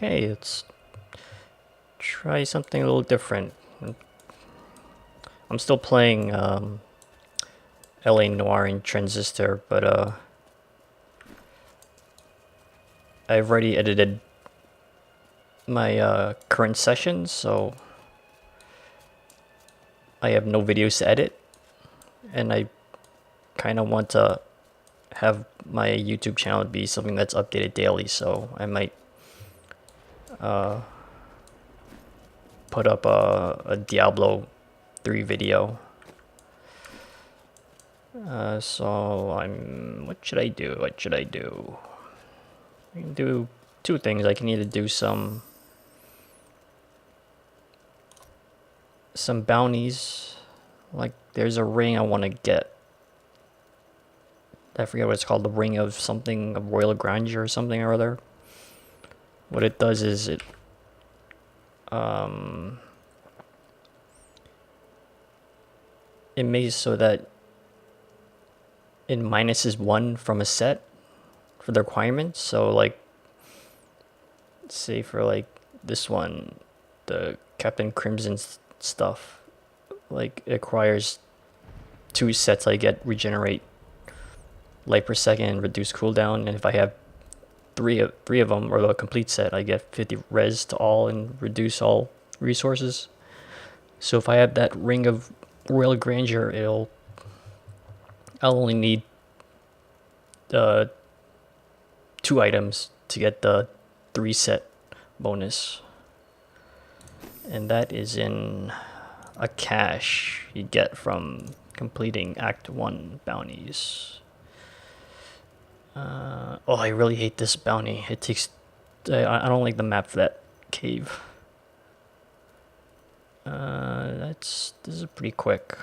Okay, let's try something a little different. I'm still playing LA Noire and Transistor, but I've already edited my current sessions, so I have no videos to edit, and I kind of want to have my YouTube channel be something that's updated daily, so I might put up a Diablo 3 video. What should I do? What should I do? I can do two things. I can either do some bounties, like there's a ring I want to get. I forget what it's called, the ring of something, of royal grandeur or something or other. What it does is it makes so that it minuses 1 from a set for the requirements. So like, say for like this one, the Captain Crimson stuff, like it requires 2 sets. I get regenerate light per second and reduce cooldown, and if I have three of them, or the complete set, I get 50 res to all and reduce all resources. So if I have that ring of royal grandeur, I'll only need 2 items to get the 3 set bonus, and that is in a cache you get from completing Act 1 bounties. Oh, I really hate this bounty. It takes... I don't like the map for that cave. This is pretty quick.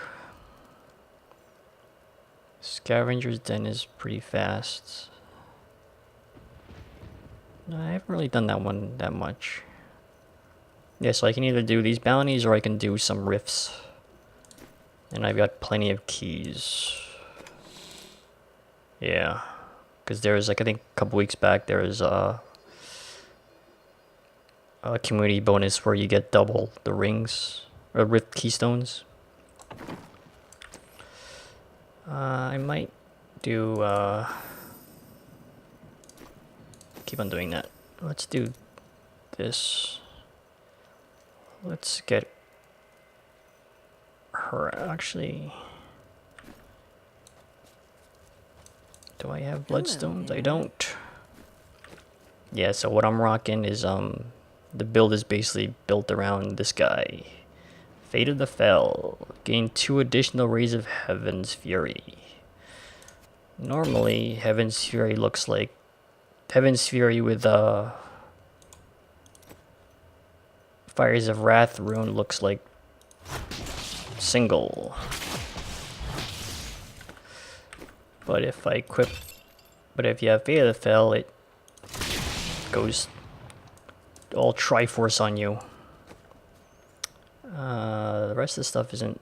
Scavenger's Den is pretty fast. No, I haven't really done that one that much. Yeah, so I can either do these bounties or I can do some rifts. And I've got plenty of keys. Yeah. Because there's, like, I think a couple weeks back, there was a community bonus where you get double the rings, or rift keystones. I might do, keep on doing that. Let's do this. Let's get her, actually. Do I have bloodstones? I don't. Yeah, so what I'm rocking is, the build is basically built around this guy. Fate of the Fell. Gain 2 additional rays of Heaven's Fury. Normally, Heaven's Fury looks like Heaven's Fury with Fires of Wrath rune looks like single. But if you have Fate of the Fell, it goes all Triforce on you. The rest of the stuff isn't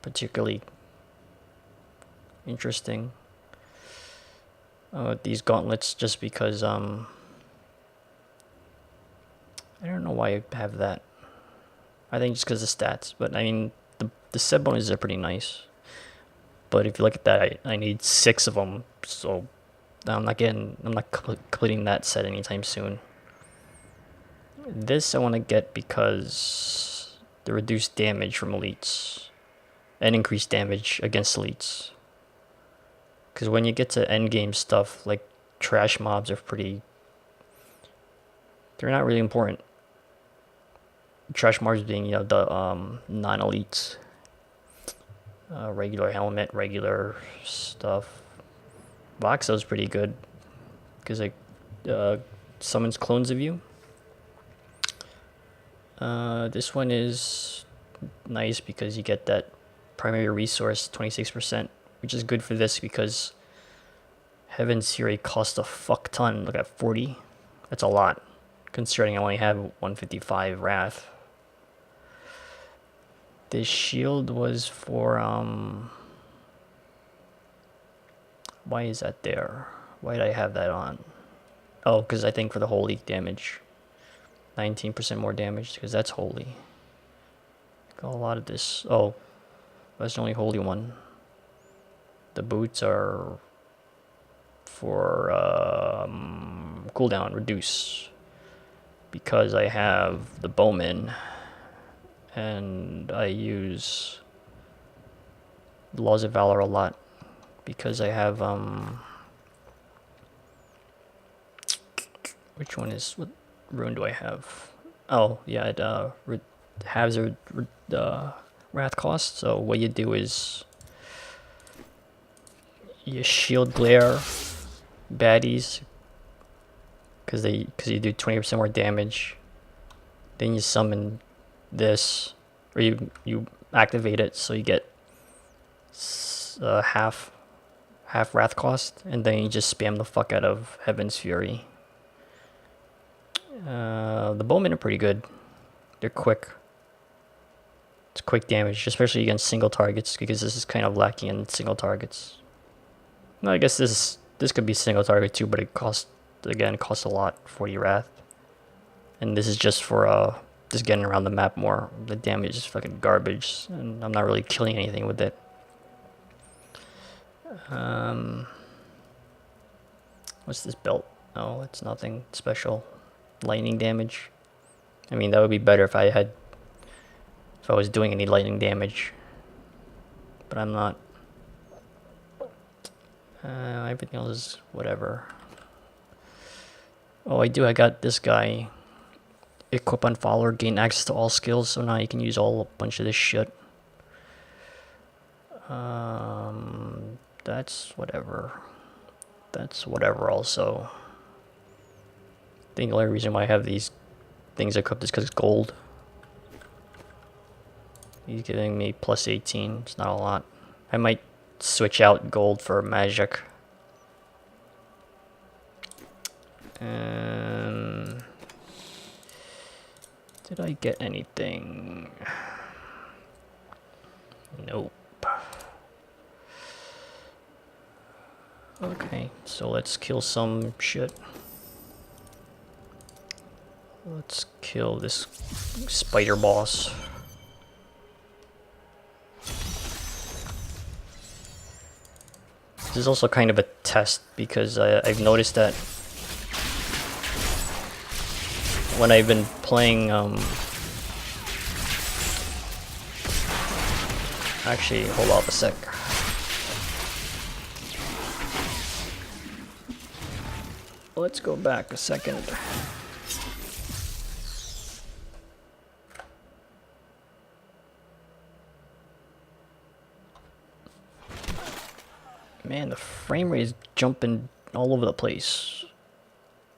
particularly interesting. These gauntlets, just because I don't know why I have that. I think just because of stats, but I mean the set bonuses are pretty nice. But if you look at that, I need 6 of them, so I'm not completing that set anytime soon. This I want to get because the reduced damage from elites and increased damage against elites. Because when you get to endgame stuff, like trash mobs are they're not really important. Trash mobs being, the non-elites. Regular helmet, regular stuff. Voxel's pretty good because it summons clones of you. This one is nice because you get that primary resource 26%, which is good for this because Heaven's Fury costs a fuck ton. Look at 40. That's a lot, considering I only have 155 Wrath. This shield was for, why is that there? Why did I have that on? Oh, because I think for the whole leak damage. 19% more damage, because that's holy. Got a lot of this. Oh, that's the only holy one. The boots are for cooldown reduce, because I have the bowman and I use Laws of Valor a lot, because I have which one is, what rune do I have? Oh yeah, it halves the wrath cost. So what you do is you shield glare baddies, because you do 20% more damage. Then you summon this, or you activate it, so you get half wrath cost, and then you just spam the fuck out of Heaven's Fury. The bowmen are pretty good. They're quick. It's quick damage, especially against single targets, because this is kind of lacking in single targets. No, I guess this could be single target too, but it costs a lot, 40 wrath. And this is just for just getting around the map more. The damage is fucking garbage, and I'm not really killing anything with it. What's this belt? Oh, it's nothing special. Lightning damage. I mean, that would be better if I was doing any lightning damage, but I'm not. Everything else is whatever. Oh, I got this guy. Equip on follower, gain access to all skills, so now you can use a bunch of this shit. That's whatever. That's whatever also. I think the only reason why I have these things equipped is because it's gold. He's giving me plus 18. It's not a lot. I might switch out gold for magic. Did I get anything? Nope. Okay, so let's kill some shit. Let's kill this spider boss. This is also kind of a test, because I've noticed that when I've been playing, actually, hold up a sec. Let's go back a second. Man, the frame rate is jumping all over the place.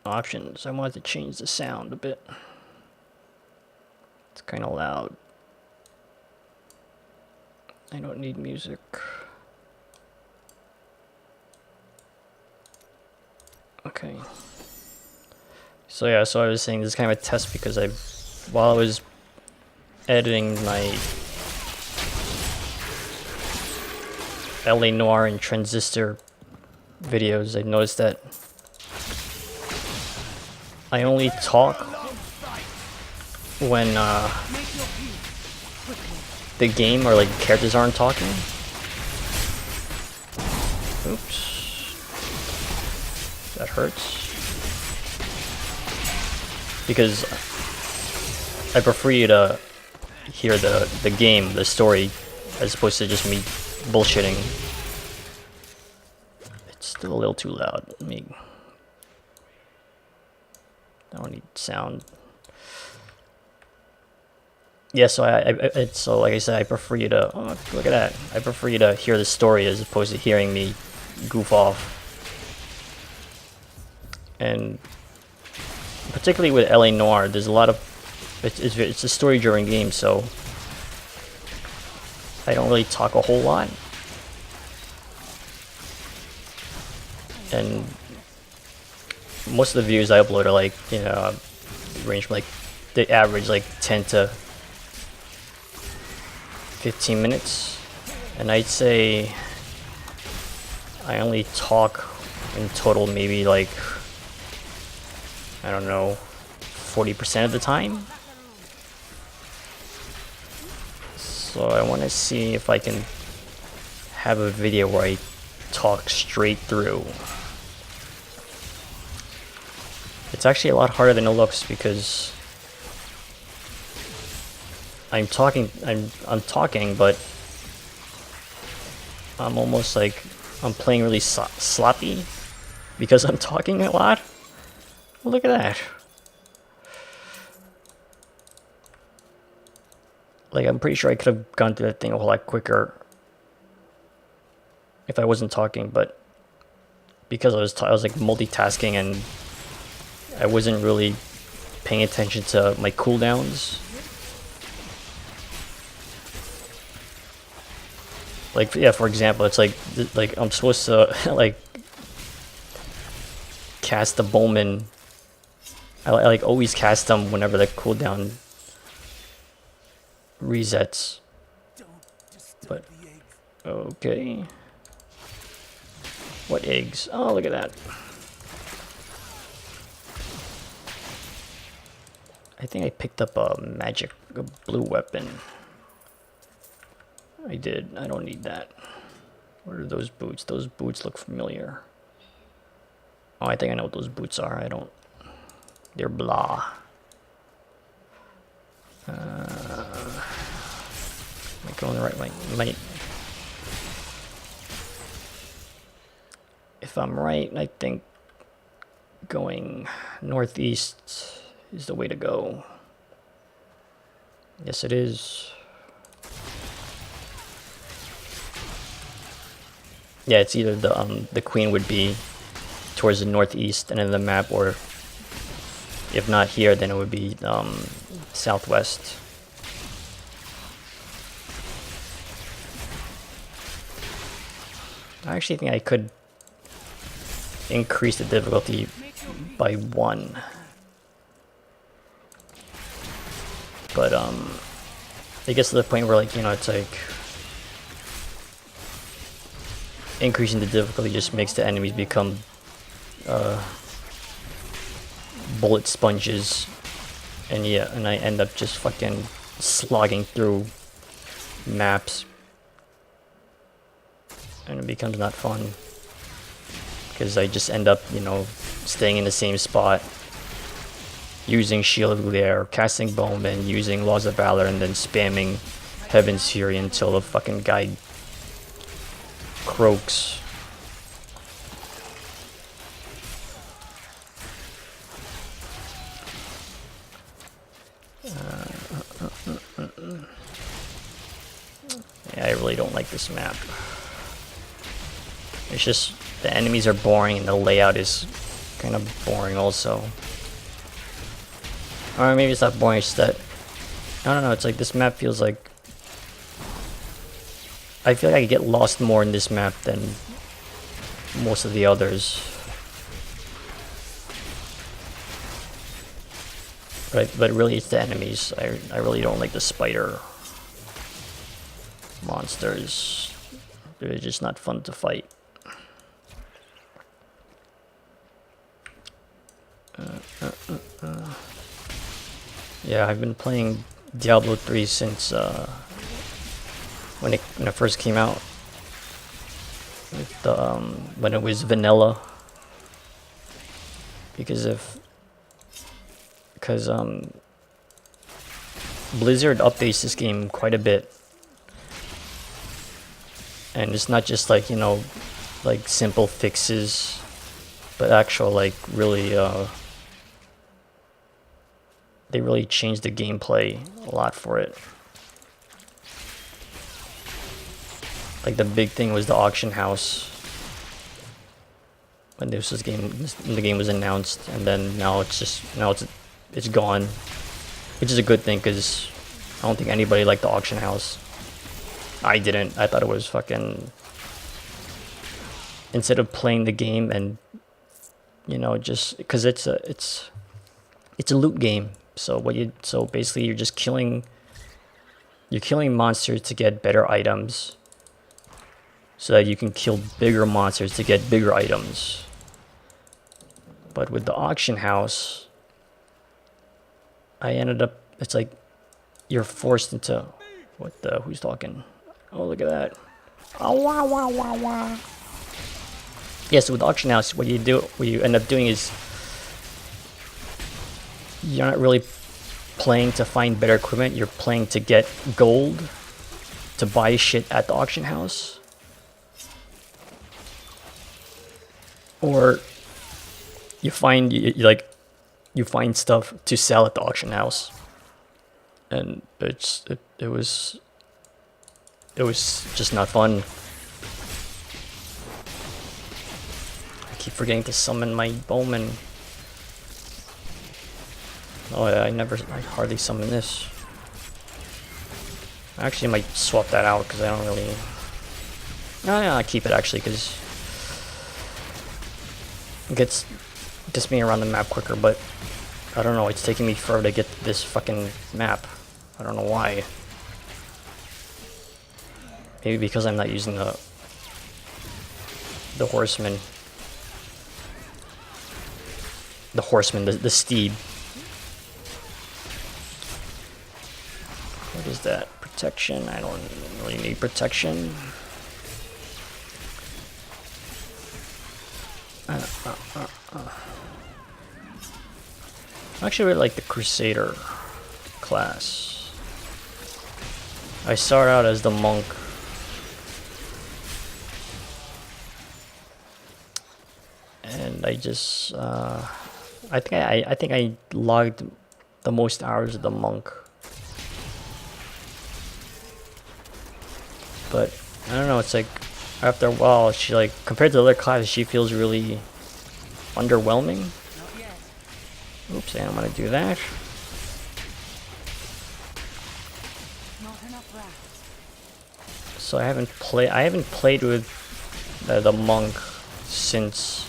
Options. I wanted to change the sound a bit. It's kind of loud. I don't need music. Okay. So yeah, so I was saying this is kind of a test, because while I was editing my LA Noire and Transistor videos, I noticed that I only talk when the game or like characters aren't talking. Oops. That hurts. Because I prefer you to hear the game, the story, as opposed to just me bullshitting. It's still a little too loud. I don't need sound. Yeah, so so like I said, I prefer you to, oh, look at that. I prefer you to hear the story as opposed to hearing me goof off. And particularly with LA Noire, there's a lot of, it's a story-driven game, so I don't really talk a whole lot. And most of the views I upload are like, you know, range from like, the average like 10 to 15 minutes. And I'd say I only talk in total maybe like, I don't know, 40% of the time. So I want to see if I can have a video where I talk straight through. It's actually a lot harder than it looks because I'm talking, but I'm almost like I'm playing really sloppy because I'm talking a lot. Look at that. Like, I'm pretty sure I could have gone through that thing a whole lot quicker if I wasn't talking, but because I was like multitasking and I wasn't really paying attention to my cooldowns. Like, yeah, for example, it's like I'm supposed to like cast the Bowman. I like always cast them whenever the cooldown resets. But okay. What eggs? Oh, look at that. I think I picked up a blue weapon. I did. I don't need that. What are those boots? Those boots look familiar. Oh, I think I know what those boots are. I don't. They're blah. Am I going the right way? If I'm right, I think going northeast is the way to go. Yes, it is. Yeah, it's either the queen would be towards the northeast end of the map, or if not here, then it would be southwest. I actually think I could increase the difficulty by 1. But it gets to the point where, like, you know, it's like increasing the difficulty just makes the enemies become bullet sponges, and yeah, and I end up just fucking slogging through maps, and it becomes not fun because I just end up, you know, staying in the same spot, using Shield of Glare, casting Bowman, using Laws of Valor, and then spamming Heaven's Fury until the fucking guy croaks. Yeah, I really don't like this map. It's just the enemies are boring and the layout is kind of boring also. Or maybe it's not boring, it's that I don't know, it's like this map feels like I feel like I get lost more in this map than most of the others. But really it's the enemies. I really don't like the spider monsters. They're just not fun to fight. Yeah, I've been playing Diablo 3 since when it first came out. With when it was vanilla. Because Blizzard updates this game quite a bit. And it's not just like, you know, like simple fixes, but actual like really they really changed the gameplay a lot for it. Like the big thing was the auction house when the game was announced, and then now it's gone, which is a good thing because I don't think anybody liked the auction house. I didn't. I thought it was fucking. Instead of playing the game and, you know, just because it's a loot game. So basically you're just killing monsters to get better items, so that you can kill bigger monsters to get bigger items. But with the auction house, I ended up, it's like you're forced into, what the, who's talking? Oh, look at that. Oh, wow, wow, wow, wow. Yeah, so with auction house, what you end up doing is you're not really playing to find better equipment, you're playing to get gold to buy shit at the auction house. Or you find you find stuff to sell at the auction house. And it was just not fun. I keep forgetting to summon my bowman. Oh yeah, I hardly summon this. I actually might swap that out because I don't really. No, yeah, I keep it actually because it gets me around the map quicker. But I don't know, it's taking me forever to get this fucking map. I don't know why. Maybe because I'm not using the horseman. The horseman, the steed. What is that? Protection? I don't really need protection. I actually really like the Crusader class. I started out as the monk. And I just I think I logged the most hours of the monk. But I don't know, it's like after a while she like compared to the other classes she feels really underwhelming. Oops, I don't want to do that. So I haven't played with the monk since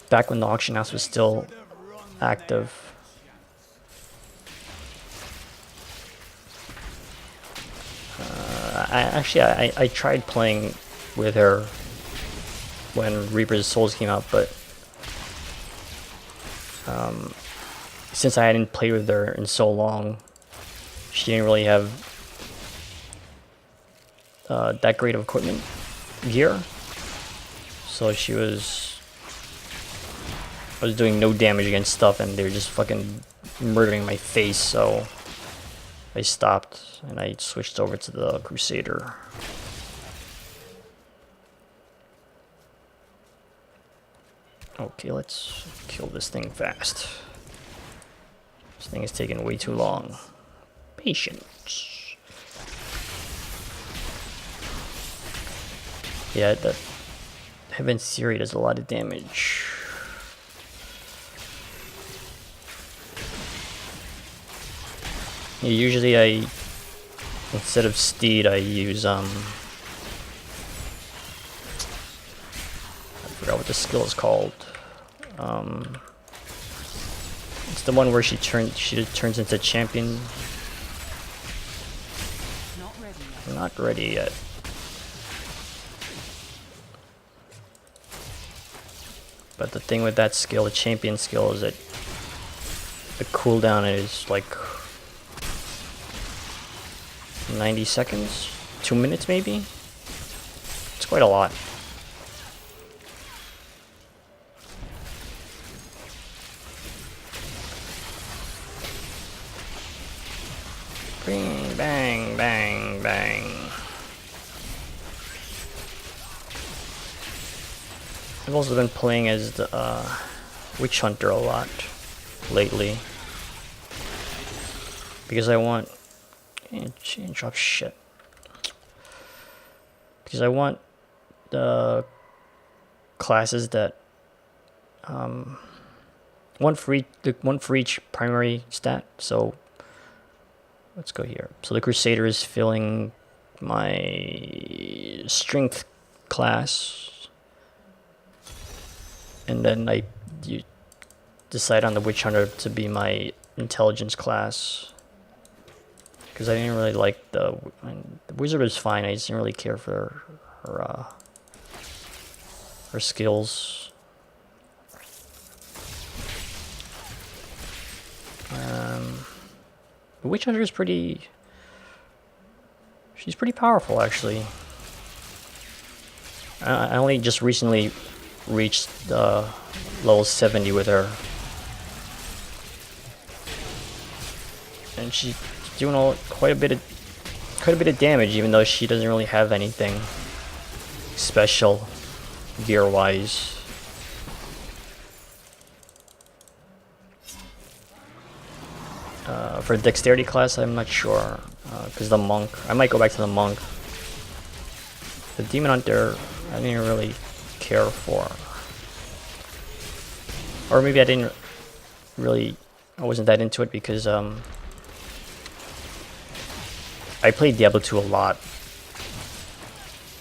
back when the auction house was still active. I tried playing with her when Reaper's Souls came out, but since I hadn't played with her in so long, she didn't really have that great of equipment gear. So I was doing no damage against stuff and they were just fucking murdering my face, so I stopped and I switched over to the Crusader. Okay, let's kill this thing fast. This thing is taking way too long. Patience. Yeah, that Heaven Siri does a lot of damage. Yeah, usually instead of steed I use I forgot what the skill is called. It's the one where she turns into champion. Not ready yet. But the thing with that skill, the champion skill, is that the cooldown is like 90 seconds? 2 minutes maybe? It's quite a lot. Bang, bang, bang, bang. I've also been playing as the Witch Hunter a lot lately. Because I want... She didn't drop shit. Because I want the classes that... one for each primary stat, so... Let's go here. So the Crusader is filling my strength class. And then you decide on the Witch Hunter to be my intelligence class. Because I didn't really like the Wizard was fine, I just didn't really care for her skills. Witch Hunter is pretty... She's pretty powerful, actually. I only just recently reached level 70 with her. And she's doing quite a bit of damage, even though she doesn't really have anything special gear-wise. For the dexterity class, I'm not sure, because the monk, I might go back to the monk. The demon hunter, I didn't really care for, or maybe I wasn't that into it because I played Diablo 2 a lot,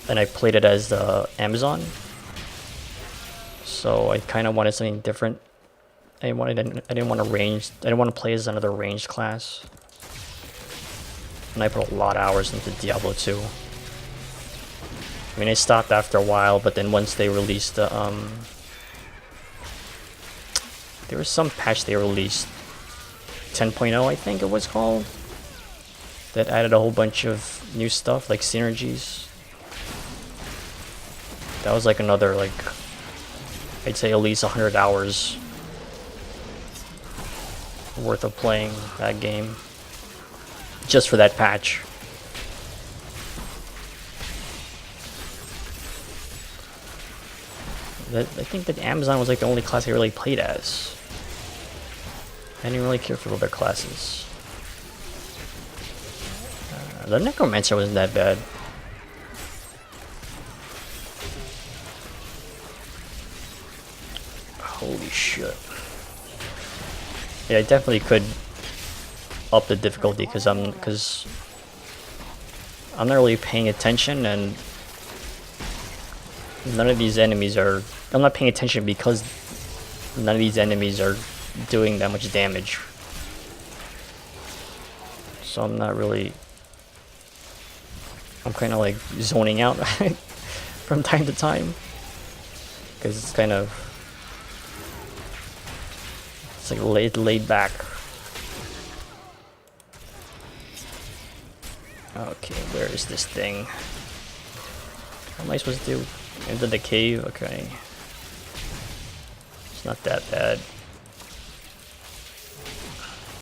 and I played it as the Amazon, so I kind of wanted something different. I didn't want to play as another ranged class. And I put a lot of hours into Diablo 2. I mean, I stopped after a while, but then once they released the there was some patch they released, 10.0 I think it was called, that added a whole bunch of new stuff like synergies. That was like another, like, I'd say at least 100 hours worth of playing that game just for that patch. I think that Amazon was like the only class I really played as. I didn't really care for other classes. The Necromancer wasn't that bad. Holy shit. Yeah, I definitely could up the difficulty because I'm not really paying attention, and none of these enemies are... I'm not paying attention because none of these enemies are doing that much damage. So I'm not really... I'm kind of like zoning out from time to time. Because it's kind of... It's like laid back. Okay, where is this thing? What am I supposed to do? Into the cave? Okay. It's not that bad.